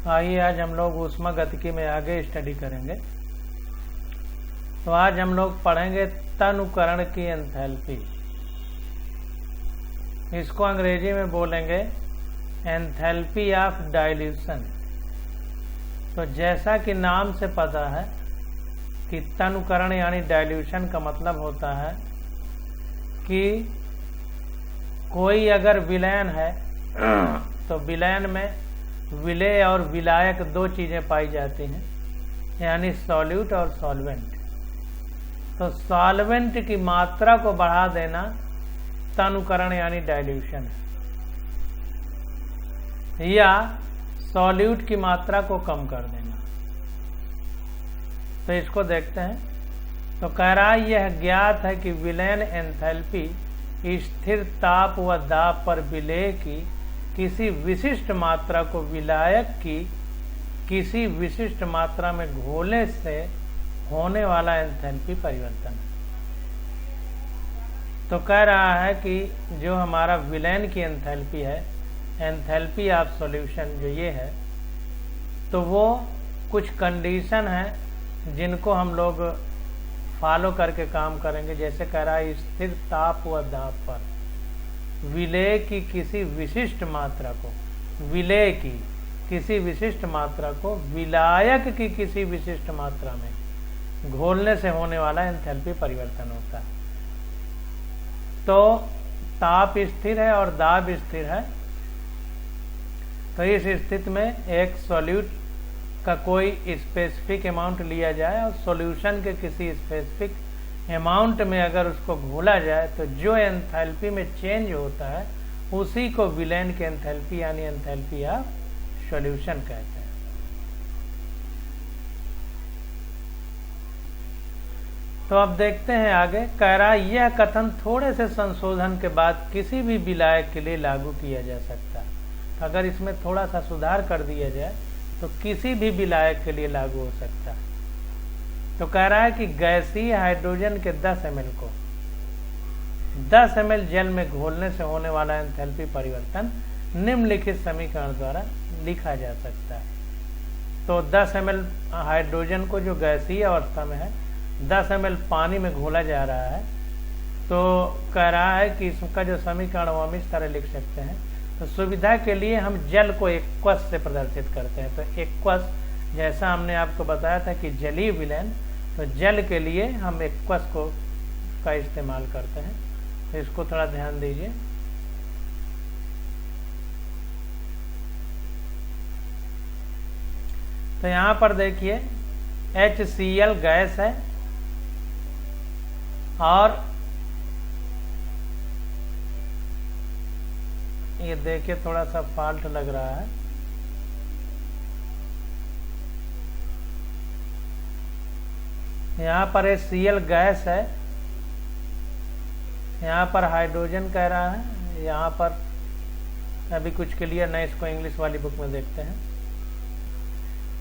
आइए आज हम लोग ऊष्मागतिकी में आगे स्टडी करेंगे। तो आज हम लोग पढ़ेंगे तनुकरण की एंथैल्पी। इसको अंग्रेजी में बोलेंगे एंथैल्पी ऑफ डाइल्यूशन। तो जैसा कि नाम से पता है कि तनुकरण यानी डाइल्यूशन का मतलब होता है कि कोई अगर विलयन है तो विलयन में विलेय और विलायक दो चीजें पाई जाती हैं, यानी सॉल्यूट और सॉल्वेंट। तो सॉल्वेंट की मात्रा को बढ़ा देना तनुकरण यानी डाइल्यूशन है, या सॉल्यूट की मात्रा को कम कर देना। तो इसको देखते हैं। तो कह रहा है यह ज्ञात है कि विलयन एंथैल्पी स्थिर ताप व दाब पर विलेय की किसी विशिष्ट मात्रा को विलायक की किसी विशिष्ट मात्रा में घोलने से होने वाला एंथैल्पी परिवर्तन। तो कह रहा है कि जो हमारा विलयन की एंथैल्पी है, एंथैल्पी ऑफ सॉल्यूशन जो ये है, तो वो कुछ कंडीशन है जिनको हम लोग फॉलो करके काम करेंगे। जैसे कह रहा है स्थिर ताप व दाब पर विलेय की किसी विशिष्ट मात्रा को, विलेय की किसी विशिष्ट मात्रा को विलायक की किसी विशिष्ट मात्रा में घोलने से होने वाला एंथैल्पी परिवर्तन होता है। तो ताप स्थिर है और दाब स्थिर है। तो इस स्थिति में एक सॉल्यूट का कोई स्पेसिफिक अमाउंट लिया जाए और सॉल्यूशन के किसी स्पेसिफिक अमाउंट में अगर उसको घोला जाए तो जो एंथैल्पी में चेंज होता है उसी को विलयन की एंथैल्पी यानी एंथैल्पी ऑफ सॉल्यूशन कहते हैं। तो अब देखते हैं आगे। कह रहा है यह कथन थोड़े से संशोधन के बाद किसी भी विलायक के लिए लागू किया जा सकता है। तो अगर इसमें थोड़ा सा सुधार कर दिया जाए तो किसी भी विलायक के लिए लागू हो सकता है। तो कह रहा है कि गैसीय हाइड्रोजन के 10 ml को 10 ml जल में घोलने से होने वाला एंथैल्पी परिवर्तन निम्नलिखित समीकरण द्वारा लिखा जा सकता है। तो 10 ml हाइड्रोजन को जो गैसीय अवस्था में है 10 ml पानी में घोला जा रहा है। तो कह रहा है कि इसका जो समीकरण वो हम इस तरह लिख सकते हैं। तो सुविधा के लिए हम जल को एक्वस से प्रदर्शित करते हैं। तो एक्वस जैसा हमने आपको बताया था कि जलीय विलयन, तो जल के लिए हम एक्वस को का इस्तेमाल करते हैं। तो इसको थोड़ा ध्यान दीजिए। तो यहाँ पर देखिए HCl गैस है और ये देखिए थोड़ा सा फॉल्ट लग रहा है। यहाँ पर HCl गैस है, यहाँ पर हाइड्रोजन कह रहा है, यहाँ पर अभी कुछ क्लियर नहीं, इसको इंग्लिश वाली बुक में देखते हैं।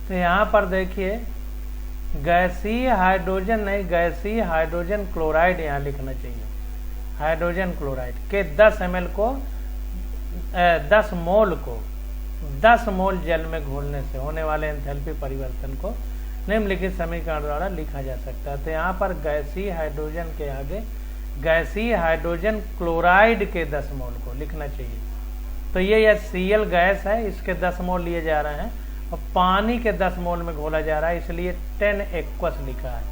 तो यहाँ पर देखिए गैसीय हाइड्रोजन नहीं, गैसीय हाइड्रोजन क्लोराइड यहाँ लिखना चाहिए। हाइड्रोजन क्लोराइड के 10 ml को 10 मोल को 10 मोल जल में घोलने से होने वाले एंथैल्पी परिवर्तन को निम्नलिखित समीकरण द्वारा लिखा जा सकता है। तो यहाँ पर गैसीय हाइड्रोजन के आगे गैसीय हाइड्रोजन क्लोराइड के 10 मोल को लिखना चाहिए। तो ये HCl गैस है, इसके 10 मोल लिए जा रहे हैं और पानी के 10 मोल में घोला जा रहा है, इसलिए 10 एक्वस लिखा है।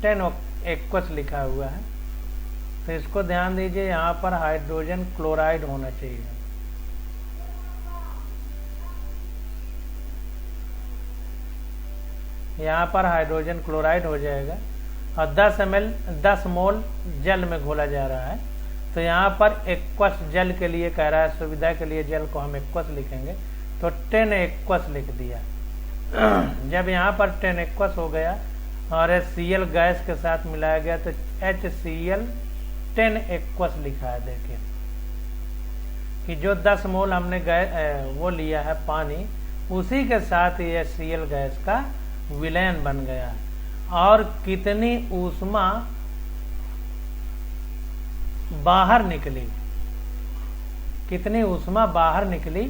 10 एक्वस लिखा हुआ है। तो इसको ध्यान दीजिए, यहाँ पर हाइड्रोजन क्लोराइड होना चाहिए। यहाँ पर हाइड्रोजन क्लोराइड हो जाएगा और 10 ml 10 मोल जल में घोला जा रहा है। तो यहाँ पर एक्वस जल के लिए कह रहा है, सुविधा के लिए जल को हम एक्वस लिखेंगे। तो 10 एक्वस लिख दिया। जब यहाँ पर 10 एक्वस हो गया और HCl गैस के साथ मिलाया गया तो HCl 10 एक्वस लिखा है। देखिए कि जो 10 मोल हमने वो लिया है पानी, उसी के साथ ये HCl गैस का विलयन बन गया है। और कितनी ऊष्मा बाहर निकली, कितनी ऊष्मा बाहर निकली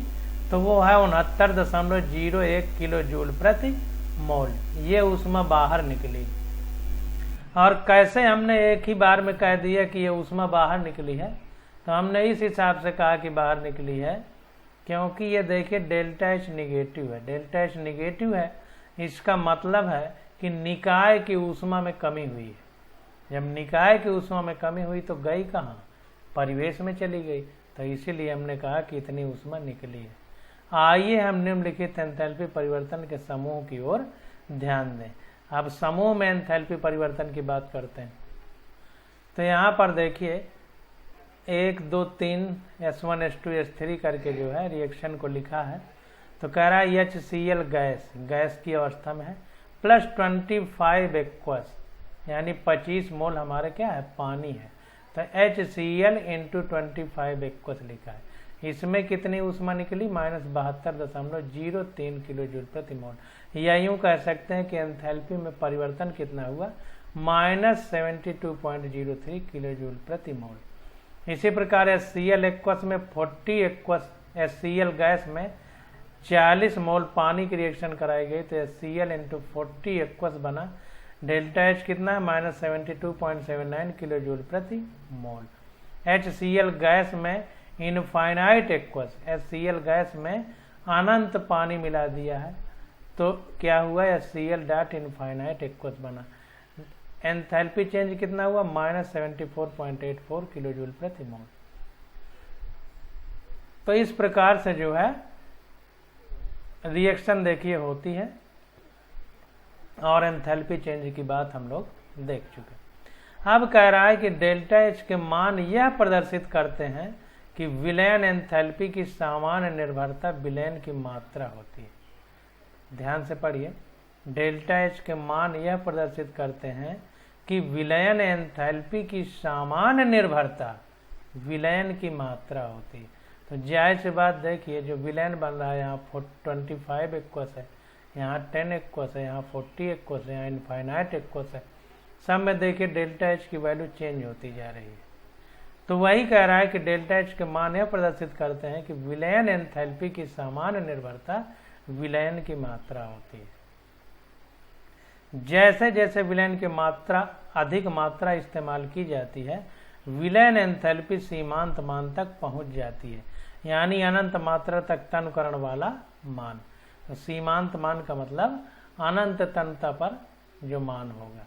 तो वो है 69.01 किलो जूल प्रति मोल। ये ऊष्मा बाहर निकली। और कैसे हमने एक ही बार में कह दिया कि ये ऊष्मा बाहर निकली है, तो हमने इस हिसाब से कहा कि बाहर निकली है क्योंकि ये देखिए डेल्टा एच निगेटिव है। डेल्टा एच निगेटिव है, इसका मतलब है कि निकाय की ऊष्मा में कमी हुई है। जब निकाय की ऊष्मा में कमी हुई तो गई कहाँ, परिवेश में चली गई। तो इसीलिए हमने कहा कि इतनी ऊष्मा निकली है। आइए हम निम्नलिखित एंथैल्पी परिवर्तन के समूह की ओर ध्यान दें। अब समूह में एंथैल्पी परिवर्तन की बात करते हैं। तो यहाँ पर देखिए 1 2 3 S1 S2 S3 करके जो है रिएक्शन को लिखा है। तो कह रहा है HCl गैस की अवस्था में है, प्लस 25 एक्वस यानी 25 मोल हमारे क्या है, पानी है। तो HCl इंटू 25 एक्वस लिखा है। इसमें कितनी ऊष्मा निकली, -72.03 किलो जूल प्रति मोल। या यूं कह सकते हैं कि एंथैल्पी में परिवर्तन कितना हुआ, -72.03 किलो जूल प्रति मोल। इसी प्रकार HCl एक्वस में 40 एक्वस HCl गैस में 40 मोल पानी की रिएक्शन कराई गई। तो HCl इंटू 40 एक्वस बना, डेल्टा एच कितना है, -72.79 किलो जूल प्रति मोल। HCl गैस में इनफाइनाइट एक्वस, HCl गैस में अनंत पानी मिला दिया है, तो क्या हुआ, HCl डॉट इनफाइनाइट एक्वस बना। एंथैल्पी चेंज कितना हुआ, -74.84 किलो जूल प्रति मोल। तो इस प्रकार से जो है रिएक्शन देखिए होती है, और एंथैल्पी चेंज की बात हम लोग देख चुके। अब कह रहा है कि डेल्टा एच के मान यह प्रदर्शित करते हैं कि विलयन एंथैल्पी की सामान्य निर्भरता विलयन की मात्रा होती है। ध्यान से पढ़िए, डेल्टा एच के मान यह प्रदर्शित करते हैं कि विलयन एंथैल्पी की सामान्य निर्भरता विलयन की मात्रा होती है। तो जाहिर सी बात देखिए, जो विलयन बन रहा है यहाँ 25 एक्वस है, यहाँ 10 एक्वस है, यहाँ 40 एक्वस है, यहाँ इनफाइनाइट एक्वस है, सब में देखिए डेल्टा एच की वैल्यू चेंज होती जा रही है। तो वही कह रहा है कि डेल्टा एच के मान यह प्रदर्शित करते हैं कि विलयन एंथैल्पी की सामान्य निर्भरता विलयन की मात्रा होती है। जैसे जैसे विलयन की मात्रा अधिक मात्रा इस्तेमाल की जाती है, विलयन एंथैल्पी सीमांत मान तक पहुंच जाती है, यानी अनंत मात्रा तक तनकरण वाला मान। तो सीमांत मान का मतलब अनंत तनता पर जो मान होगा।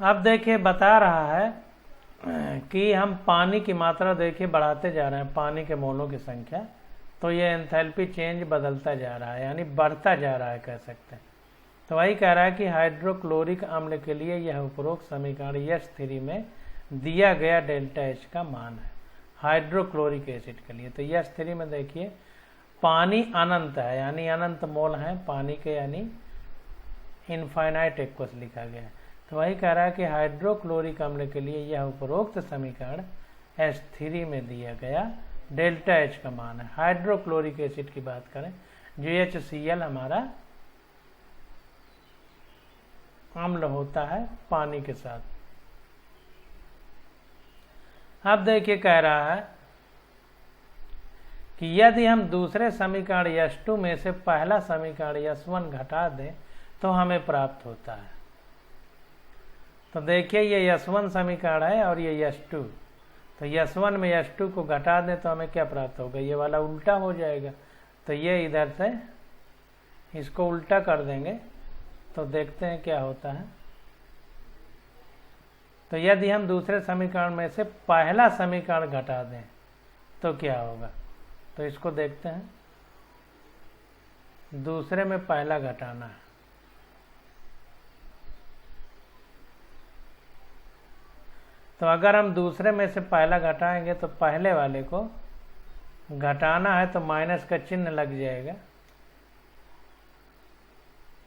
अब देखिए बता रहा है कि हम पानी की मात्रा देखिए बढ़ाते जा रहे हैं, पानी के मोलों की संख्या, तो ये एंथैल्पी चेंज बदलता जा रहा है, यानी बढ़ता जा रहा है कह सकते हैं। तो वही कह रहा है कि हाइड्रोक्लोरिक अम्ल के लिए यह उपरोक्त समीकरण H3 में दिया गया डेल्टा एच का मान है हाइड्रोक्लोरिक एसिड के लिए। तो H3 में देखिए पानी अनंत है, यानी अनंत मोल है पानी के, यानी इनफाइनाइट एक्वस लिखा गया है। तो वही कह रहा है कि हाइड्रोक्लोरिक अम्ल के लिए यह उपरोक्त समीकरण H3 में दिया गया डेल्टा एच का मान है। हाइड्रोक्लोरिक एसिड की बात करें, जो HCl हमारा अम्ल होता है पानी के साथ। अब देखिए कह रहा है कि यदि हम दूसरे समीकरण H2 में से पहला समीकरण H1 घटा दें तो हमें प्राप्त होता है। तो देखिए ये H1 समीकरण है और ये H2, तो H1 में H2 को घटा दें तो हमें क्या प्राप्त होगा, ये वाला उल्टा हो जाएगा। तो ये इधर से इसको उल्टा कर देंगे तो देखते हैं क्या होता है। तो यदि हम दूसरे समीकरण में से पहला समीकरण घटा दें तो क्या होगा, तो इसको देखते हैं। दूसरे में पहला घटाना है, तो अगर हम दूसरे में से पहला घटाएंगे तो पहले वाले को घटाना है तो माइनस का चिन्ह लग जाएगा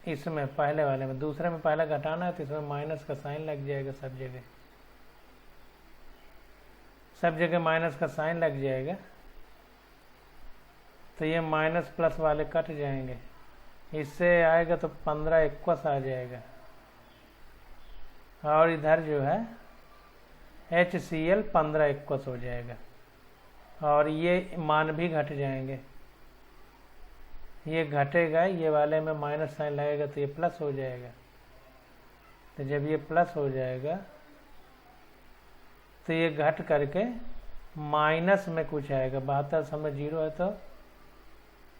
इसमें, पहले वाले में। दूसरे में पहला घटाना है तो इसमें माइनस का साइन लग जाएगा, सब जगह माइनस का साइन लग जाएगा। तो ये माइनस प्लस वाले कट जाएंगे इससे आएगा तो 15 21 आ जाएगा, और इधर जो है HCl 15 21 हो जाएगा, और ये मान भी घट जाएंगे, ये घटेगा, ये वाले में माइनस साइन लगेगा तो ये प्लस हो जाएगा। तो जब ये प्लस हो जाएगा तो ये घट करके माइनस में कुछ आएगा, 72/0 है तो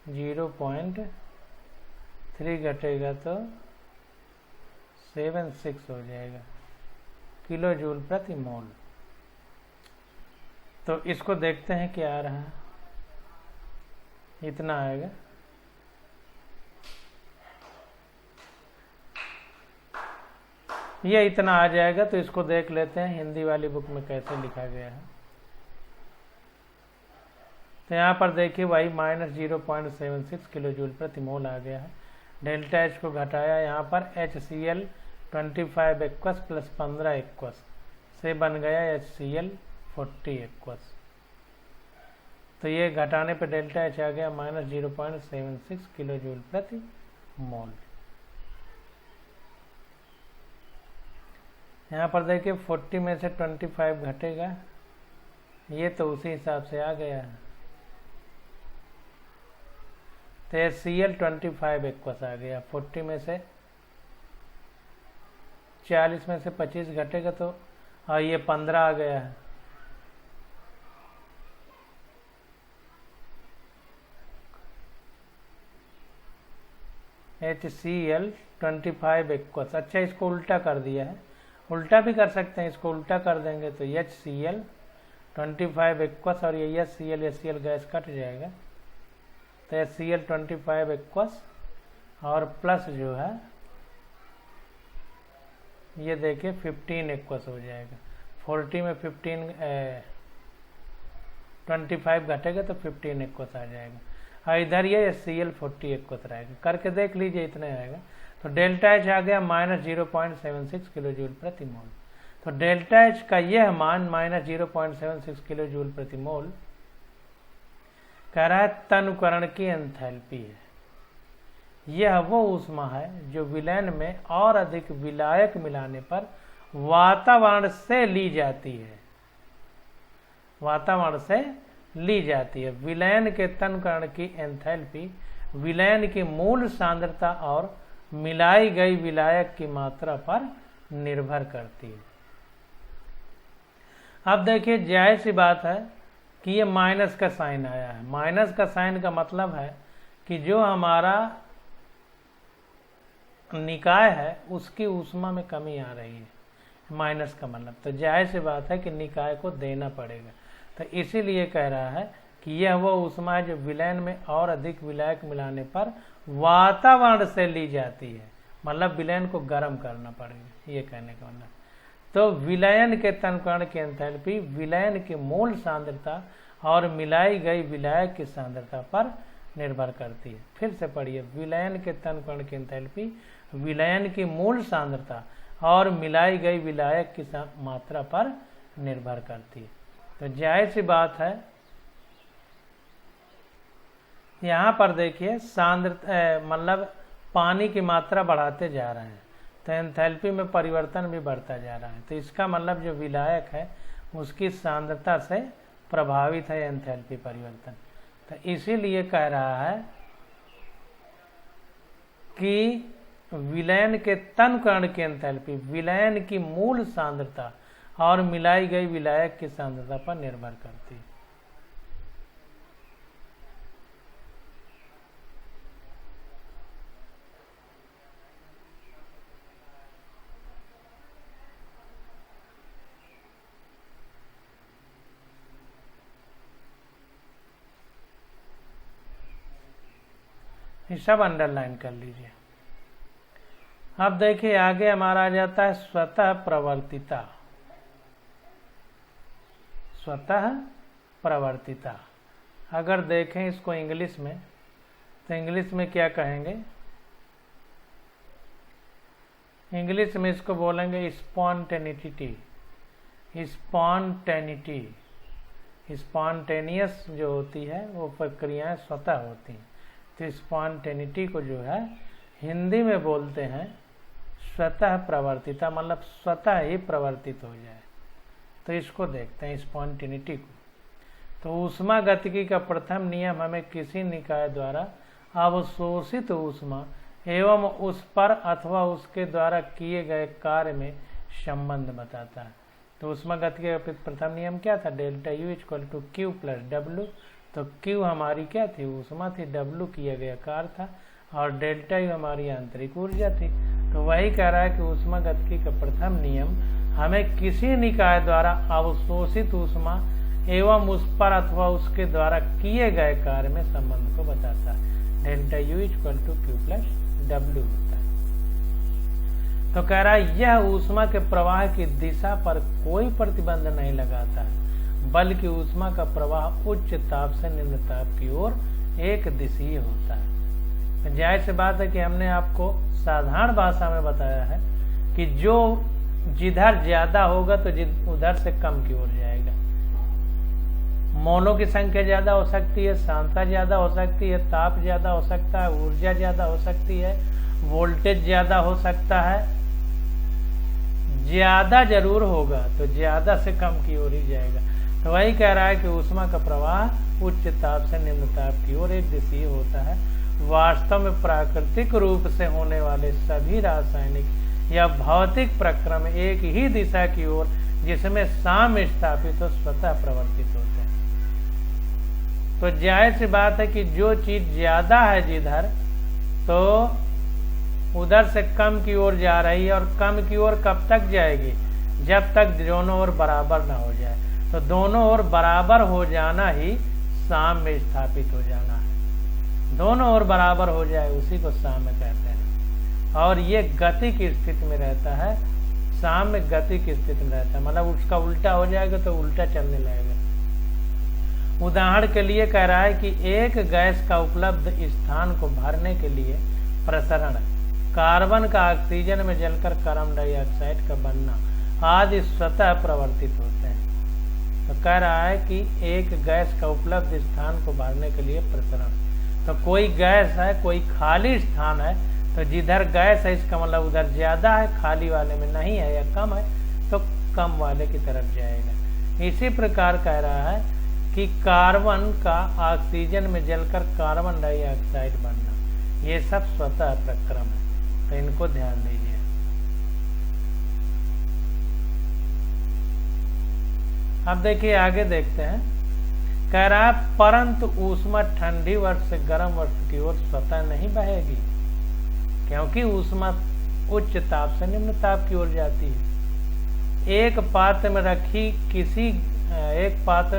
0.3 घटेगा तो 76 हो जाएगा किलो जूल प्रति मोल। तो इसको देखते हैं क्या आ रहा है, इतना आएगा। ये इतना आ जाएगा, तो इसको देख लेते हैं हिंदी वाली बुक में कैसे लिखा गया है। तो यहाँ पर देखिए वही -0.76 किलो जूल प्रति मोल आ गया है। डेल्टा H को घटाया, यहाँ पर HCl 25 एक्वस प्लस 15 एक्वस से बन गया HCl 40 एक्वस। तो ये घटाने पे डेल्टा H आ गया -0.76 किलो जूल प्रति मोल। यहाँ पर देखिए 40 में से 25 घटेगा, ये तो उसी हिसाब से आ गया है। तो HCl 25 एक्वस आ गया, 40 में से 40 में से 25 घटेगा तो ये 15 आ गया है। HCl 25 एक्वस, अच्छा इसको उल्टा कर दिया है, उल्टा भी कर सकते हैं, इसको उल्टा कर देंगे तो HCl 25 एक्वस और ये HCl गैस कट जाएगा, तो HCl 25 एक्वस और प्लस जो है ये देखिए 15 एक्वस हो जाएगा। 40 में 25 घटेगा तो 15 एक्वस आ जाएगा, और इधर ये HCl 40 एक्वस रहेगा। करके देख लीजिए, इतने आएगा। तो डेल्टा H आ गया -0.76 किलो जूल प्रति मोल। तो डेल्टा H का यह मान -0.76 किलो जूल प्रति मोल कह रहा है तनुकरण की एंथैल्पी है। यह वो ऊष्मा है जो विलयन में और अधिक विलायक मिलाने पर वातावरण से ली जाती है, वातावरण से ली जाती है। विलयन के तनुकरण की एंथैल्पी विलयन की मूल सांद्रता और मिलाई गई विलायक की मात्रा पर निर्भर करती है। अब देखिए जाहिर सी बात है कि ये माइनस का साइन आया है। माइनस का साइन का मतलब है कि जो हमारा निकाय है उसकी ऊष्मा में कमी आ रही है, माइनस का मतलब, तो जाहिर सी बात है कि निकाय को देना पड़ेगा। तो इसीलिए कह रहा है कि यह वो ऊष्मा है जो विलयन में और अधिक विलायक मिलाने पर वातावरण से ली जाती है, मतलब विलयन को गर्म करना पड़ेगा, ये कहने का मतलब। तो विलयन के तनुकरण की एंथैल्पी विलयन की मूल सांद्रता और मिलाई गई विलायक की सांद्रता पर निर्भर करती है। फिर से पढ़िए, विलयन के तनुकरण की एंथैल्पी विलयन की मूल सांद्रता और मिलाई गई विलायक की मात्रा पर निर्भर करती है। तो जाहिर सी बात है, यहाँ पर देखिए सांद्रता मतलब पानी की मात्रा बढ़ाते जा रहे हैं, तो एंथैल्पी में परिवर्तन भी बढ़ता जा रहा है। तो इसका मतलब जो विलायक है उसकी सांद्रता से प्रभावित है एंथैल्पी परिवर्तन। तो इसीलिए कह रहा है कि विलयन के तनुकरण की एंथैल्पी विलयन की मूल सांद्रता और मिलाई गई विलायक की सांद्रता पर निर्भर करती है। ये सब अंडरलाइन कर लीजिए। अब देखिए आगे हमारा आ जाता है स्वतः प्रवर्तिता। स्वतः प्रवर्तिता अगर देखें इसको इंग्लिश में, तो इंग्लिश में क्या कहेंगे? इंग्लिश में इसको बोलेंगे स्पॉन्टेनिटी। स्पॉन्टेनियस जो होती है वो प्रक्रियाएं स्वतः होती हैं। तो स्पॉन्टेनिटी को जो है हिंदी में बोलते हैं स्वतः प्रवर्तिता, मतलब स्वतः ही प्रवर्तित हो जाए। तो इसको देखते हैं स्पॉन्टेनिटी को। तो ऊष्मा गतिकी का प्रथम नियम हमें किसी निकाय द्वारा अवशोषित ऊष्मा एवं उस पर अथवा उसके द्वारा किए गए कार्य में संबंध बताता है। तो ऊष्मा गतिकी का प्रथम नियम क्या था? Delta U equal to Q plus W. तो क्यू हमारी क्या थी? ऊष्मा थी। डब्ल्यू किया गया कार्य था और डेल्टा यू हमारी आंतरिक ऊर्जा थी। तो वही कह रहा है कि ऊष्मा गतिकी का प्रथम नियम हमें किसी निकाय द्वारा अवशोषित ऊष्मा एवं उस पर अथवा उसके द्वारा किए गए कार्य में संबंध को बताता है। Delta U equal to Q plus W होता है। तो कह रहा है यह ऊष्मा के प्रवाह की दिशा पर कोई प्रतिबंध नहीं लगाता है, बल्कि ऊष्मा का प्रवाह उच्च ताप से निम्न ताप की ओर एक दिशीय होता है। जाहिर सी बात है कि हमने आपको साधारण भाषा में बताया है कि जो जिधर ज्यादा होगा तो उधर से कम की ओर जाएगा। मोनों की संख्या ज्यादा हो सकती है, सांद्रता ज्यादा हो सकती है, ताप ज्यादा हो सकता है, ऊर्जा ज्यादा हो सकती है, वोल्टेज ज्यादा हो सकता है। ज्यादा जरूर होगा तो ज्यादा से कम की ओर ही जाएगा। तो वही कह रहा है कि ऊष्मा का प्रवाह उच्च ताप से निम्न ताप की ओर एक दिशीय होता है। वास्तव में प्राकृतिक रूप से होने वाले सभी रासायनिक या भौतिक प्रक्रम एक ही दिशा की ओर जिसमें साम्य स्थापित हो स्वतः प्रवर्तित होते हैं। तो जाहिर सी बात है कि जो चीज ज्यादा है जिधर, तो उधर से कम की ओर जा रही है। और कम की ओर कब तक जाएगी? जब तक दोनों ओर बराबर ना हो जाए। तो दोनों ओर बराबर हो जाना ही साम्य स्थापित हो जाना है। दोनों ओर बराबर हो जाए उसी को साम्य कहते हैं। और ये गति की स्थिति में रहता है, साम्य गति की स्थिति में रहता है, मतलब उसका उल्टा हो जाएगा तो उल्टा चलने लगेगा। उदाहरण के लिए कह रहा है कि एक गैस का उपलब्ध स्थान को भरने के लिए प्रसरण, कार्बन का ऑक्सीजन में जलकर कार्बन डाइऑक्साइड का बनना आदि स्वतः प्रवर्तित होते हैं। तो कह रहा है कि एक गैस का उपलब्ध स्थान को भरने के लिए प्रसरण, तो कोई गैस है, कोई खाली स्थान है, तो जिधर गैस है इसका मतलब उधर ज्यादा है, खाली वाले में नहीं है या कम है तो कम वाले की तरफ जाएगा। इसी प्रकार कह रहा है कि कार्बन का ऑक्सीजन में जलकर कार्बन डाइऑक्साइड बनना, ये सब स्वतः प्रक्रम है। तो इनको ध्यान दीजिए। अब देखिए आगे देखते हैं। कह रहा है परंतु ऊष्मा ठंडी वस्तु से गर्म वस्तु की ओर स्वतः नहीं बहेगी, क्योंकि ऊष्मा उच्च ताप से निम्न ताप की ओर जाती है। एक पात्र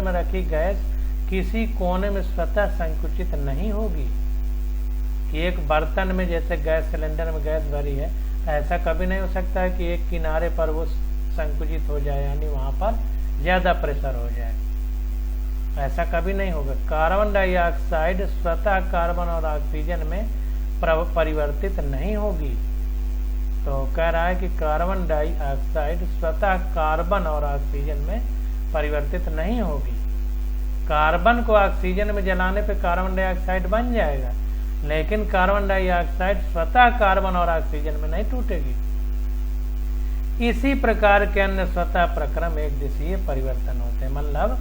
में रखी गैस किसी कोने में स्वतः संकुचित नहीं होगी। कि एक बर्तन में जैसे गैस सिलेंडर में गैस भरी है, ऐसा कभी नहीं हो सकता है कि एक किनारे पर वो संकुचित हो जाए, यानी वहां पर ज्यादा प्रेशर हो जाए, ऐसा कभी नहीं होगा। कार्बन डाइऑक्साइड स्वतः कार्बन और ऑक्सीजन में परिवर्तित नहीं होगी। तो कह रहा है कि कार्बन डाइऑक्साइड स्वतः कार्बन और ऑक्सीजन में परिवर्तित नहीं होगी। कार्बन को ऑक्सीजन में जलाने पे कार्बन डाइऑक्साइड बन जाएगा, लेकिन कार्बन डाइऑक्साइड स्वतः कार्बन और ऑक्सीजन में नहीं टूटेगी। इसी प्रकार के अन्य स्वतः प्रक्रम एक दिशीय परिवर्तन होते हैं। मतलब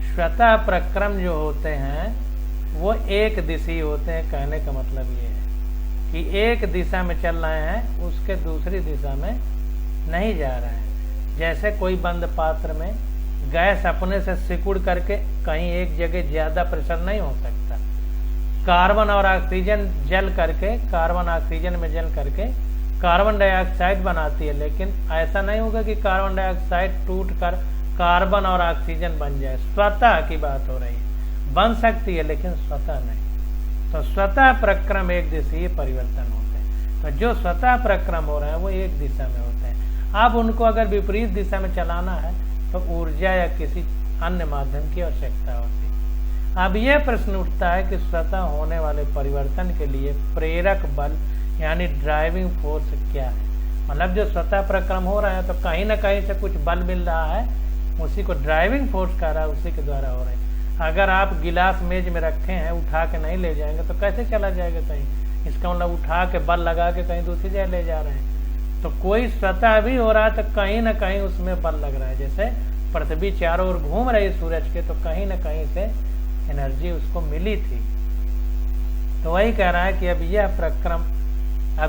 स्वतः प्रक्रम जो होते हैं वो एक दिशीय होते हैं। कहने का मतलब ये है कि एक दिशा में चल रहे हैं, उसके दूसरी दिशा में नहीं जा रहे हैं। जैसे कोई बंद पात्र में गैस अपने से सिकुड़ करके कहीं एक जगह ज्यादा प्रेशर नहीं हो सकता। कार्बन और ऑक्सीजन जल करके, कार्बन ऑक्सीजन में जल करके कार्बन डाइऑक्साइड बनाती है, लेकिन ऐसा नहीं होगा कि कार्बन डाइऑक्साइड टूट कर कार्बन और ऑक्सीजन बन जाए। स्वतः की बात हो रही है, बन सकती है लेकिन स्वतः नहीं। तो स्वतः प्रक्रम एक दिशीय परिवर्तन होते हैं। तो जो स्वतः प्रक्रम हो रहे हैं वो एक दिशा में होते हैं। अब उनको अगर विपरीत दिशा में चलाना है तो ऊर्जा या किसी अन्य माध्यम की आवश्यकता होती है। अब यह प्रश्न उठता है कि स्वतः होने वाले परिवर्तन के लिए प्रेरक बल यानी ड्राइविंग फोर्स क्या है। मतलब जो स्वतः प्रक्रम हो रहा है तो कहीं ना कहीं से कुछ बल मिल रहा है, उसी को ड्राइविंग फोर्स कह रहा है, उसी के द्वारा हो रहा है। अगर आप गिलास मेज में रखे हैं, उठा के नहीं ले जाएंगे तो कैसे चला जाएगा कहीं? इसका मतलब उठा के बल लगा के कहीं दूसरी जगह ले जा रहे हैं। तो कोई स्वतः भी हो रहा है तो कहीं ना कहीं उसमें बल लग रहा है। जैसे पृथ्वी चारों ओर घूम रही सूरज के, तो कहीं ना कहीं से एनर्जी उसको मिली थी। तो वही कह रहा है कि अब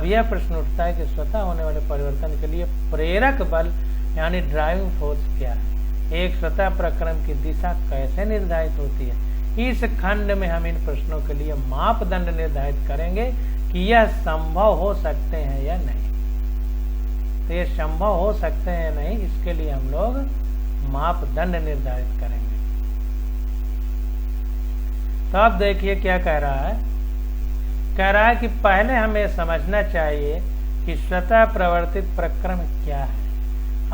यह प्रश्न उठता है कि स्वतः होने वाले परिवर्तन के लिए प्रेरक बल यानी ड्राइविंग फोर्स क्या है? एक स्वतः प्रक्रम की दिशा कैसे निर्धारित होती है? इस खंड में हम इन प्रश्नों के लिए मापदंड निर्धारित करेंगे कि यह संभव हो सकते हैं या नहीं। तो ये संभव हो सकते हैं या नहीं, इसके लिए हम लोग मापदंड निर्धारित करेंगे। तो अब देखिए क्या कह रहा है। कह रहा है कि पहले हमें समझना चाहिए कि स्वतः प्रवर्तित प्रक्रम क्या है।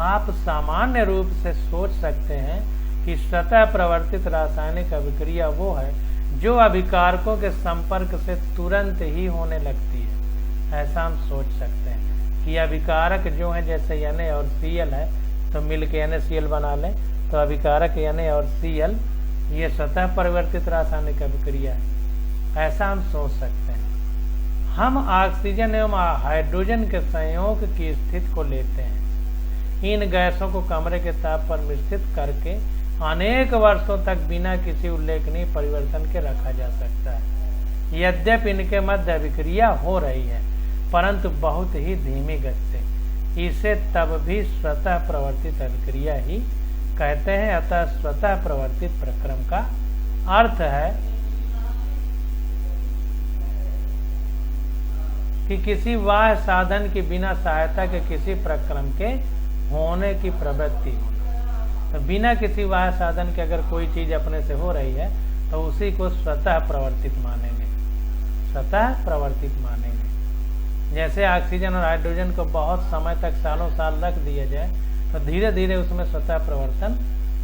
आप सामान्य रूप से सोच सकते हैं कि स्वतः प्रवर्तित रासायनिक अभिक्रिया वो है जो अभिकारकों के संपर्क से तुरंत ही होने लगती है। ऐसा हम सोच सकते हैं कि अभिकारक जो है, जैसे Na और Cl है, तो मिलके NaCl बना लें, तो अभिकारक Na और Cl ये स्वतः परिवर्तित रासायनिक अभिक्रिया है। ऐसा हम सोच सकते हैं। हम ऑक्सीजन एवं हाइड्रोजन के संयोग की स्थिति को लेते हैं। इन गैसों को कमरे के ताप पर मिश्रित करके अनेक वर्षों तक बिना किसी उल्लेखनीय परिवर्तन के रखा जा सकता है। यद्यपि इनके मध्य अभिक्रिया हो रही है, परंतु बहुत ही धीमी गति से। इसे तब भी स्वतः प्रवर्तित अभिक्रिया ही कहते हैं। अतः स्वतः प्रवर्तित प्रक्रम का अर्थ है कि किसी बाह्य साधन की बिना सहायता के किसी प्रक्रम के होने की प्रवृत्ति होना। तो बिना किसी बाह्य साधन के अगर कोई चीज अपने से हो रही है तो उसी को स्वतः प्रवर्तित मानेंगे, स्वतः प्रवर्तित मानेंगे। जैसे ऑक्सीजन और हाइड्रोजन को बहुत समय तक सालों साल रख दिया जाए तो धीरे धीरे उसमें स्वतः प्रवर्तन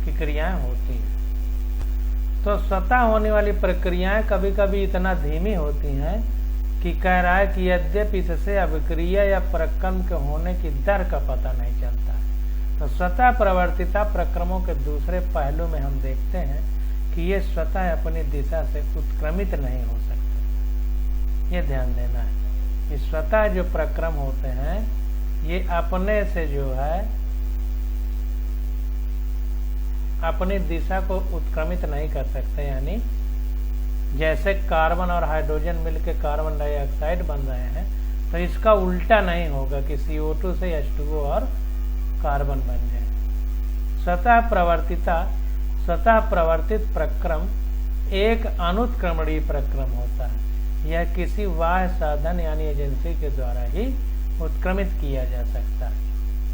की क्रियाएं होती हैं। तो स्वतः होने वाली प्रक्रियाएं कभी कभी इतना धीमी होती हैं कि कह रहा है कि यद्यपि इससे अभिक्रिया या प्रक्रम के होने की दर का पता नहीं चलता। तो स्वतः प्रवर्तिता प्रक्रमों के दूसरे पहलू में हम देखते हैं कि ये स्वतः अपनी दिशा से उत्क्रमित नहीं हो सकते। ये ध्यान देना है कि स्वतः जो प्रक्रम होते हैं ये अपने से जो है अपनी दिशा को उत्क्रमित नहीं कर सकते। यानी जैसे कार्बन और हाइड्रोजन मिलकर कार्बन डाइऑक्साइड बन रहे हैं, तो इसका उल्टा नहीं होगा कि CO2 से H2O और कार्बन बन जाए। स्वतः प्रवर्तित प्रक्रम एक अनुत्क्रमणीय प्रक्रम होता है। यह किसी बाह्य साधन यानी एजेंसी के द्वारा ही उत्क्रमित किया जा सकता है।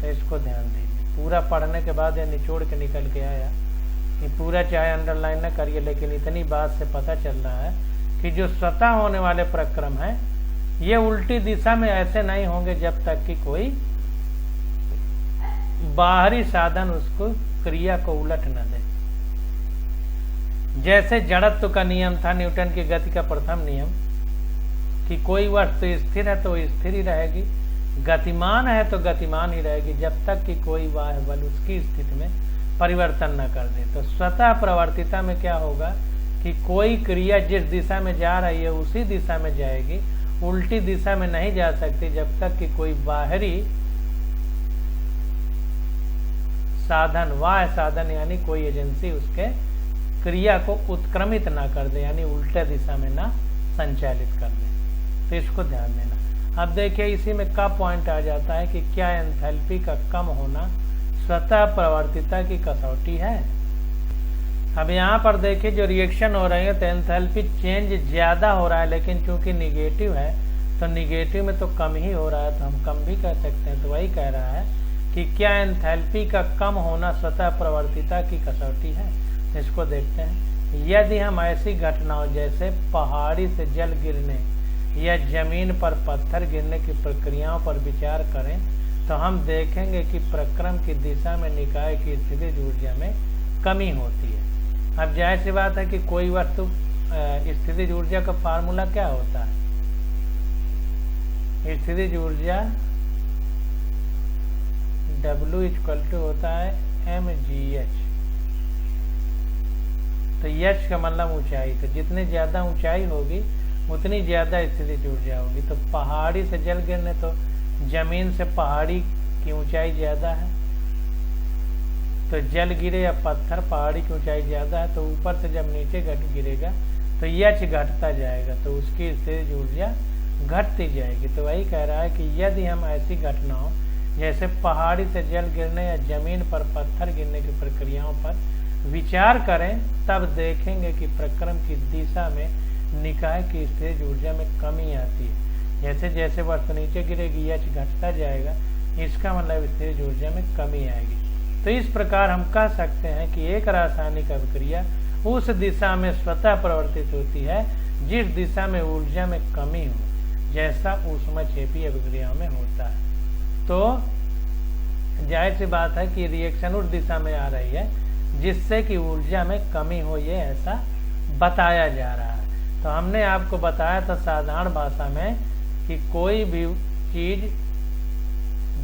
तो इसको ध्यान दीजिए। पूरा पढ़ने के बाद यह निचोड़ के निकल के आया कि पूरा चाहे अंडरलाइन न करिए, लेकिन इतनी बात से पता चल रहा है कि जो स्वतः होने वाले प्रक्रम है ये उल्टी दिशा में ऐसे नहीं होंगे जब तक कि कोई बाहरी साधन उसको क्रिया को उलट न दे। जैसे जड़त्व का नियम था, न्यूटन की गति का प्रथम नियम, कि कोई वस्तु स्थिर है तो वो स्थिर ही रहेगी, गतिमान है तो गतिमान ही रहेगी जब तक कि कोई बाह्य बल उसकी स्थिति में परिवर्तन न कर दे। तो स्वतः प्रवर्तिता में क्या होगा कि कोई क्रिया जिस दिशा में जा रही है उसी दिशा में जाएगी, उल्टी दिशा में नहीं जा सकती जब तक कि कोई बाहरी साधन, बाह्य साधन यानी कोई एजेंसी उसके क्रिया को उत्क्रमित ना कर दे, यानी उल्टे दिशा में ना संचालित कर दे। तो इसको ध्यान देना। अब देखिए इसी में का पॉइंट आ जाता है कि क्या एंथैल्पी का कम होना स्वतः प्रवर्तिता की कसौटी है। अब यहाँ पर देखिए जो रिएक्शन हो रही है तो एंथैल्पी चेंज ज्यादा हो रहा है, लेकिन चूंकि निगेटिव है तो निगेटिव में तो कम ही हो रहा है, तो हम कम भी कह सकते हैं। तो वही कह रहा है कि क्या एंथैल्पी का कम होना स्वतः प्रवर्तिता की कसौटी है। इसको देखते हैं। यदि हम ऐसी घटनाओं जैसे पहाड़ी से जल गिरने या जमीन पर पत्थर गिरने की प्रक्रियाओं पर विचार करें तो हम देखेंगे कि प्रक्रम की दिशा में निकाय की स्थितिज ऊर्जा में कमी होती है। अब जाहिर सी बात है कि कोई वस्तु स्थितिज ऊर्जा का फार्मूला क्या होता है? स्थितिज ऊर्जा W = होता है mgh। तो यच का मतलब ऊंचाई, तो जितनी ज़्यादा ऊंचाई होगी उतनी ज़्यादा स्थितिज ऊर्जा होगी। तो पहाड़ी से जल गिरने तो जमीन से पहाड़ी की ऊंचाई ज़्यादा है, तो जल गिरे या पत्थर, पहाड़ी की ऊंचाई ज़्यादा है, तो ऊपर से जब नीचे गिरेगा तो यच घटता जाएगा, तो उसकी स्थितिज ऊर्जा घटती जाएगी। तो वही कह रहा है कि यदि हम ऐसी घटनाओं जैसे पहाड़ी से जल गिरने या जमीन पर पत्थर गिरने की प्रक्रियाओं पर विचार करें, तब देखेंगे कि प्रक्रम की दिशा में निकाय की स्थितिज ऊर्जा में कमी आती है। जैसे जैसे वस्तु नीचे गिरेगी यच घटता जाएगा, इसका मतलब स्थितिज ऊर्जा में कमी आएगी। तो इस प्रकार हम कह सकते हैं कि एक रासायनिक अभिक्रिया उस दिशा में स्वतः प्रवर्तित होती है जिस दिशा में ऊर्जा में कमी हो, जैसा ऊष्माक्षेपी अभिक्रियाओं में होता है। तो जाहिर सी बात है कि रिएक्शन उस दिशा में आ रही है जिससे कि ऊर्जा में कमी हो, ये ऐसा बताया जा रहा है। तो हमने आपको बताया था साधारण भाषा में कि कोई भी चीज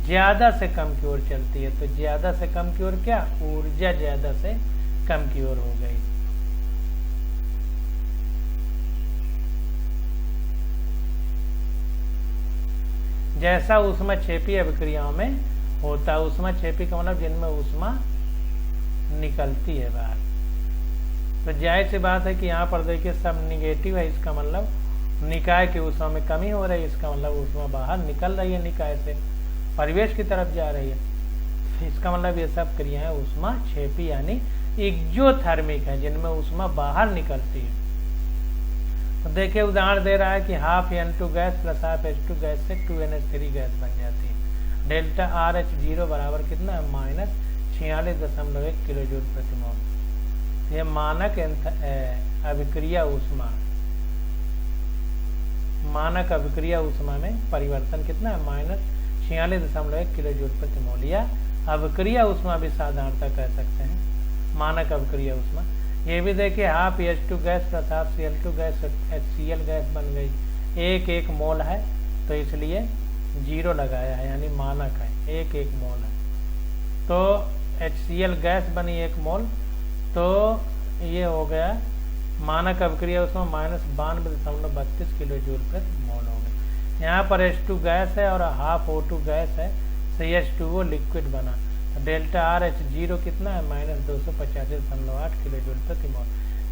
ज्यादा से कम की ओर चलती है, तो ज्यादा से कम की ओर क्या, ऊर्जा ज्यादा से कम की ओर हो गई। जैसा ऊष्माक्षेपी अभिक्रियाओं में होता है। ऊष्माक्षेपी का मतलब जिनमें ऊष्मा निकलती है बाहर। तो जाहिर सी बात है कि यहाँ पर देखिए सब निगेटिव है, इसका मतलब निकाय की ऊष्मा में कमी हो रही है, इसका मतलब ऊष्मा बाहर निकल रही है निकाय से, परिवेश की तरफ जा रही है। इसका मतलब ये सब क्रियाएं ऊष्माक्षेपी यानी एक्सोथर्मिक है, जिनमें ऊष्मा बाहर निकलती है। तो देखिए उदाहरण दे रहा है कि half N2 gas plus half H2 gas से 2NH3 गैस बन जाती है। डेल्टा RH0 बराबर कितना है, -46.1 किलो जूल प्रति मोल। यह मानक अभिक्रिया ऊष्मा, मानक अभिक्रिया ऊष्मा में परिवर्तन कितना है, -46.1 किलो जूल प्रति मोल, या अभिक्रिया ऊष्मा भी साधारणतः कह सकते हैं, मानक अभिक्रिया ऊष्मा। ये भी देखिए half H2 gas plus half Cl2 gas HCl gas बन गई, 1 मोल है, तो इसलिए 0 लगाया है, यानी मानक है, 1 मोल है। तो HCl गैस बनी 1 मोल, तो ये हो गया मानक अभिक्रिया उसमें -92.32 किलो जूल प्रति मोल हो गया। यहाँ पर H2 गैस है और हाफ O2 गैस है, CH2O लिक्विड बना। डेल्टा RH0 कितना है, -285.8 किलो जूल प्रति मोल।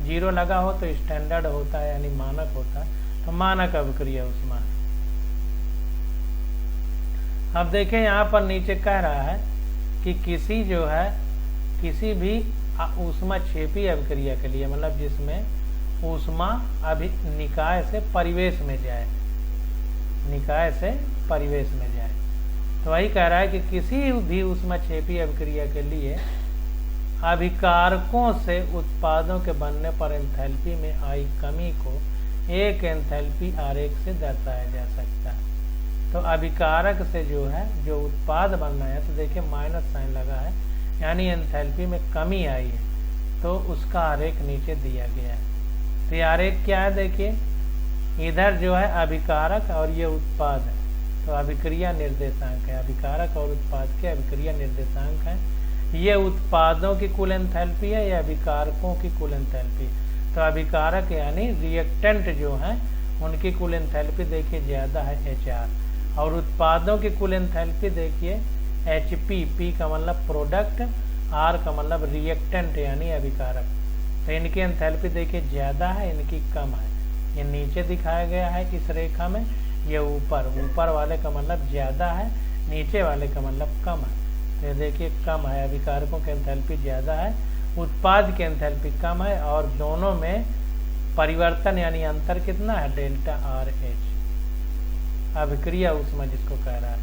0 लगा हो तो स्टैंडर्ड होता है, यानी मानक होता है, तो मानक अभिक्रिया ऊष्मा। अब देखें यहाँ पर नीचे कह रहा है कि किसी भी ऊष्माक्षेपी अभिक्रिया के लिए, मतलब जिसमें ऊष्मा अभी निकाय से परिवेश में जाए, निकाय से परिवेश में जाए, तो वही कह रहा है कि किसी भी ऊष्माक्षेपी अभिक्रिया के लिए अभिकारकों से उत्पादों के बनने पर एंथैल्पी में आई कमी को एक एंथैल्पी आरेख से दर्शाया जा सकता है। तो अभिकारक से जो है जो उत्पाद बनना है, तो देखिए माइनस साइन लगा है, यानी एंथैल्पी में कमी आई है, तो उसका आरेख नीचे दिया गया है। तो ये आरेख क्या है, देखिए इधर जो है अभिकारक और ये उत्पाद है, तो अभिक्रिया निर्देशांक है, अभिकारक और उत्पाद के अभिक्रिया निर्देशांक है। ये उत्पादों की कुल एंथैल्पी है, या अभिकारकों की कुल एंथैल्पी। तो अभिकारक यानी रिएक्टेंट जो है उनकी कुल एंथैल्पी देखिए ज़्यादा है HR, और उत्पादों की कुल एंथैल्पी देखिए HP, P का मतलब प्रोडक्ट, R का मतलब रिएक्टेंट यानी अभिकारक। तो इनकी एंथैल्पी देखिए ज़्यादा है, इनकी कम है। ये नीचे दिखाया गया है इस रेखा में, ये ऊपर वाले का मतलब ज़्यादा है, नीचे वाले का मतलब कम है। तो ये देखिए कम है, अभिकारकों की एंथैल्पी ज़्यादा है, उत्पाद की एंथैल्पी कम है, और दोनों में परिवर्तन यानी अंतर कितना है, डेल्टा RH, अभिक्रिया ऊष्मा जिसको कह रहा है।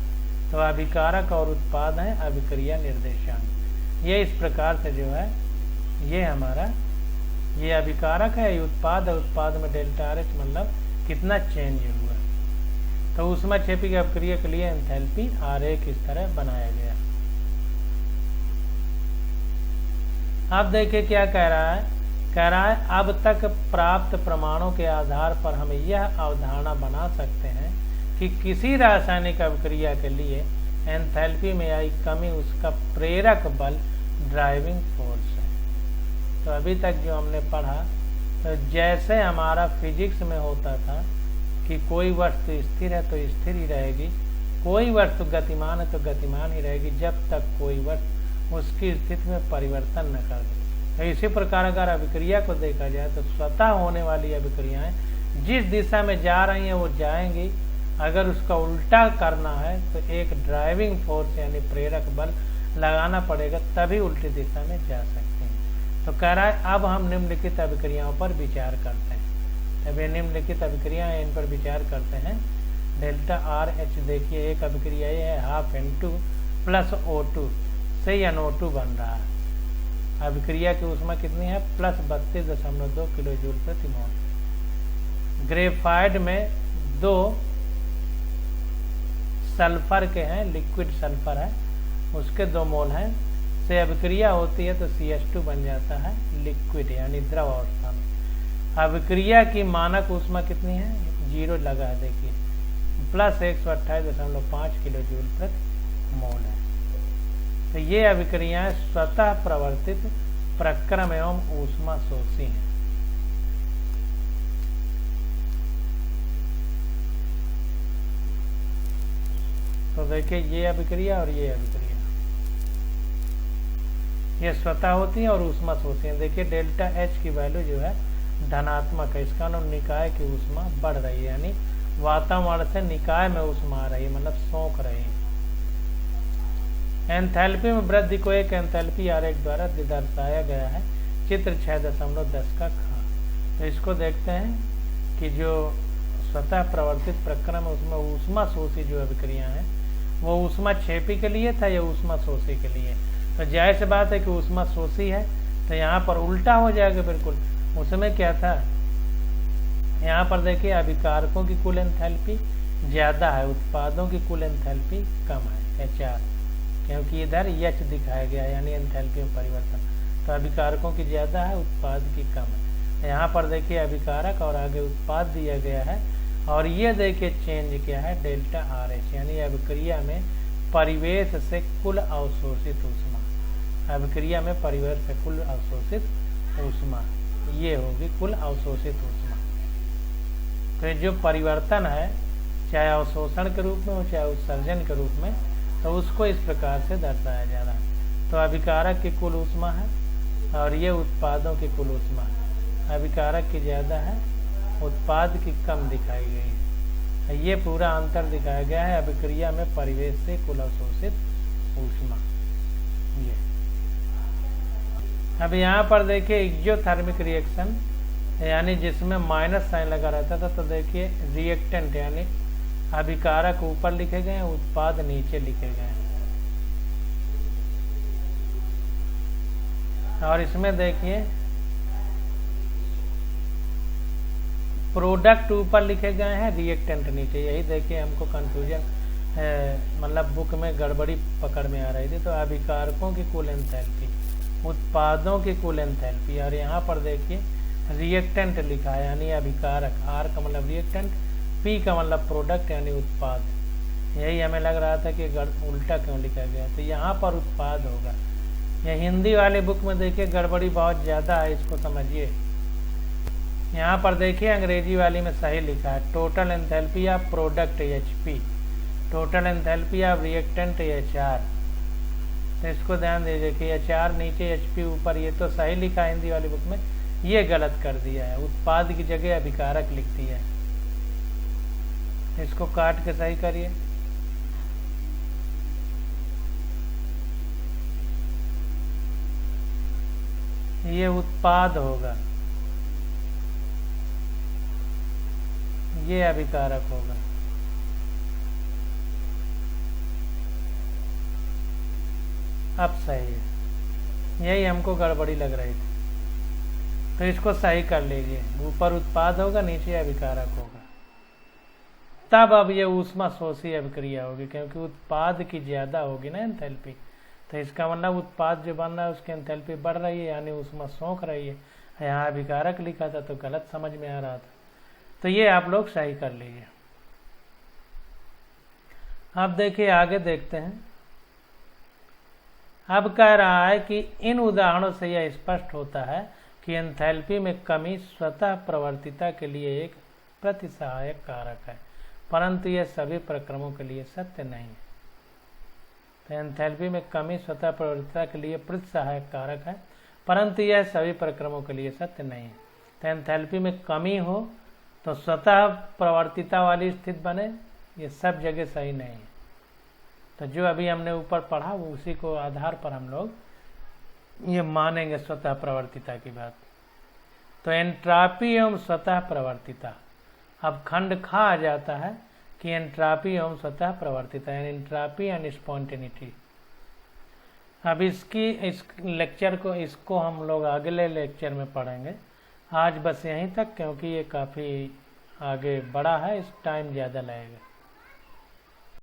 तो अभिकारक और उत्पाद है अभिक्रिया निर्देशांक। ये इस प्रकार से जो है ये हमारा ये अभिकारक है, ये उत्पाद है, उत्पाद में डेल्टा RH मतलब कितना चेंज हुआ। तो ऊष्माक्षेपी की अभिक्रिया के लिए एंथैल्पी आरेख इस तरह बनाया गया। अब देखिए क्या कह रहा है, अब तक प्राप्त प्रमाणों के आधार पर हम यह अवधारणा बना सकते हैं कि किसी रासायनिक अभिक्रिया के लिए एंथैल्पी में आई कमी उसका प्रेरक बल ड्राइविंग फोर्स है। तो अभी तक जो हमने पढ़ा, तो जैसे हमारा फिजिक्स में होता था कि कोई वस्तु स्थिर है तो स्थिर ही रहेगी, कोई वस्तु गतिमान है तो गतिमान ही रहेगी, जब तक कोई वस्तु उसकी स्थिति में परिवर्तन न कर दे। तो इसी प्रकार अगर अभिक्रिया को देखा जाए तो स्वतः होने वाली अभिक्रियाएं जिस दिशा में जा रही हैं वो जाएंगी। अगर उसका उल्टा करना है तो एक ड्राइविंग फोर्स यानी प्रेरक बल लगाना पड़ेगा, तभी उल्टी दिशा में जा सकते हैं। तो कह रहा है अब हम निम्नलिखित अभिक्रियाओं पर विचार करते हैं। अब ये निम्नलिखित अभिक्रियाएं, इन पर विचार करते हैं। डेल्टा आर एच देखिए, एक अभिक्रिया ये है हाफ N2 प्लस O2 से NO2 बन रहा है। अभिक्रिया की ऊष्मा कितनी है? प्लस 32.2 किलो जूल प्रति मोल। ग्रेफाइट में 2 सल्फर के हैं, लिक्विड सल्फर है, उसके 2 मोल हैं, से अभिक्रिया होती है तो CH2 बन जाता है लिक्विड यानी द्रव अवस्था में। अभिक्रिया की मानक ऊष्मा कितनी है? 0 लगा है देखिए, प्लस 128.5 किलो जूल प्रति मोल है। तो ये अभिक्रियाएं स्वतः प्रवर्तित प्रक्रम एवं ऊष्मा शोषी हैं। तो देखिए ये अभिक्रिया और ये अभिक्रिया, ये स्वतः होती है और ऊष्मा शोषी है। देखिए डेल्टा H की वैल्यू जो है धनात्मक है, इसका नाम निकाय की ऊष्मा बढ़ रही है, यानी वातावरण से निकाय में ऊष्मा आ रही है, मतलब सोख रही है। एंथैल्पी में वृद्धि को एक एंथैल्पी आरेख द्वारा दर्शाया गया है, चित्र 6.10 का ख। तो इसको देखते हैं कि जो स्वतः प्रवर्तित प्रक्रम है उसमें ऊष्मा शोषी जो अभिक्रिया है वो ऊष्मा क्षेपी के लिए था या ऊष्मा शोषी के लिए? तो जाहिर सी बात है कि ऊष्मा शोषी है, तो यहाँ पर उल्टा हो जाएगा बिल्कुल। उसमें क्या था, यहाँ पर देखिए अभिकारकों की कुल एंथैल्पी ज्यादा है, उत्पादों की कुल एंथैल्पी कम है HR, क्योंकि इधर H दिखाया गया यानी एंथैल्पी में परिवर्तन। तो अभिकारकों की ज्यादा है, उत्पाद की कम है। यहाँ पर देखिए अभिकारक और आगे उत्पाद दिया गया है, और ये देखिए चेंज क्या है, डेल्टा RH यानी अभिक्रिया में परिवेश से कुल अवशोषित ऊष्मा। अभिक्रिया में परिवेश से कुल अवशोषित ऊष्मा ये होगी कुल अवशोषित ऊष्मा। तो जो परिवर्तन है चाहे अवशोषण के रूप में हो चाहे उत्सर्जन के रूप में, तो उसको इस प्रकार से दर्शाया जा रहा है। तो अभिकारक की कुल ऊष्मा है और ये उत्पादों की कुल ऊष्मा है। अभिकारक की ज़्यादा है, उत्पाद की कम दिखाई गई है। ये पूरा अंतर दिखाया गया है अभिक्रिया में परिवेश से कुल अवशोषित ऊष्मा। ये अब यहाँ पर देखिए एक्जियोथर्मिक रिएक्शन यानी जिसमें माइनस साइन लगा रहता था, तो देखिए रिएक्टेंट यानी अभिकारक ऊपर लिखे गए हैं, उत्पाद नीचे लिखे गए हैं। और इसमें देखिए प्रोडक्ट ऊपर लिखे गए हैं, रिएक्टेंट नीचे। यही देखिए हमको कंफ्यूजन मतलब बुक में गड़बड़ी पकड़ में आ रही थी। तो अभिकारकों की कुल एंथैल्पी, उत्पादों की कुल एंथैल्पी, और यहाँ पर देखिए रिएक्टेंट लिखा है यानी अभिकारक, R का मतलब रिएक्टेंट, P का मतलब प्रोडक्ट यानी उत्पाद। यही हमें लग रहा था कि उल्टा क्यों लिखा गया, तो यहाँ पर उत्पाद होगा। यह हिंदी वाले बुक में देखिए गड़बड़ी बहुत ज़्यादा है, इसको समझिए। यहाँ पर देखिए अंग्रेजी वाली में सही लिखा है, total enthalpy of product HP, total enthalpy of reactant HR। तो इसको ध्यान दीजिए कि HR नीचे HP ऊपर, ये तो सही लिखा है हिंदी वाली बुक में, ये गलत कर दिया है, उत्पाद की जगह अभिकारक लिख दिया है। इसको काट के सही करिए। ये उत्पाद होगा, ये अभिकारक होगा। अब सही है, यही हमको गड़बड़ी लग रही थी, तो इसको सही कर लीजिए। ऊपर उत्पाद होगा, नीचे अभिकारक होगा, तब अब ये ऊष्मा शोषी अभिक्रिया होगी, क्योंकि उत्पाद की ज्यादा होगी ना एंथैल्पी। तो इसका मतलब उत्पाद जो बन रहा है उसकी एंथैल्पी बढ़ रही है यानी ऊष्मा सोख रही है। यहाँ अभिकारक लिखा था तो गलत समझ में आ रहा था, तो ये आप लोग सही कर लीजिए। अब देखिए आगे देखते हैं। अब कह रहा है कि इन उदाहरणों से यह स्पष्ट होता है कि एंथैल्पी में कमी स्वतः प्रवर्तिता के लिए एक प्रतिसहायक कारक है, परंतु यह सभी प्रक्रमों के लिए सत्य नहीं है। तो एंथैल्पी में कमी स्वतः प्रवर्तिता के लिए प्रतिसहायक कारक है, परंतु यह सभी प्रक्रमों के लिए सत्य नहीं है। तो एंथैल्पी में कमी हो तो स्वतः प्रवर्तिता वाली स्थिति बने, ये सब जगह सही नहीं है। तो जो अभी हमने ऊपर पढ़ा वो उसी को आधार पर हम लोग ये मानेंगे स्वतः प्रवर्तिता की बात। तो एंट्रापी एवं स्वतः प्रवर्तिता, अब खंड खा आ जाता है कि एंट्रापी एवं स्वतः प्रवर्तिता, एंट्रापी एंड स्पॉन्टेनिटी। अब इस लेक्चर को इसको हम लोग अगले लेक्चर में पढ़ेंगे। आज बस यहीं तक, क्योंकि ये काफ़ी आगे बढ़ा है, इस टाइम ज़्यादा लगेगा।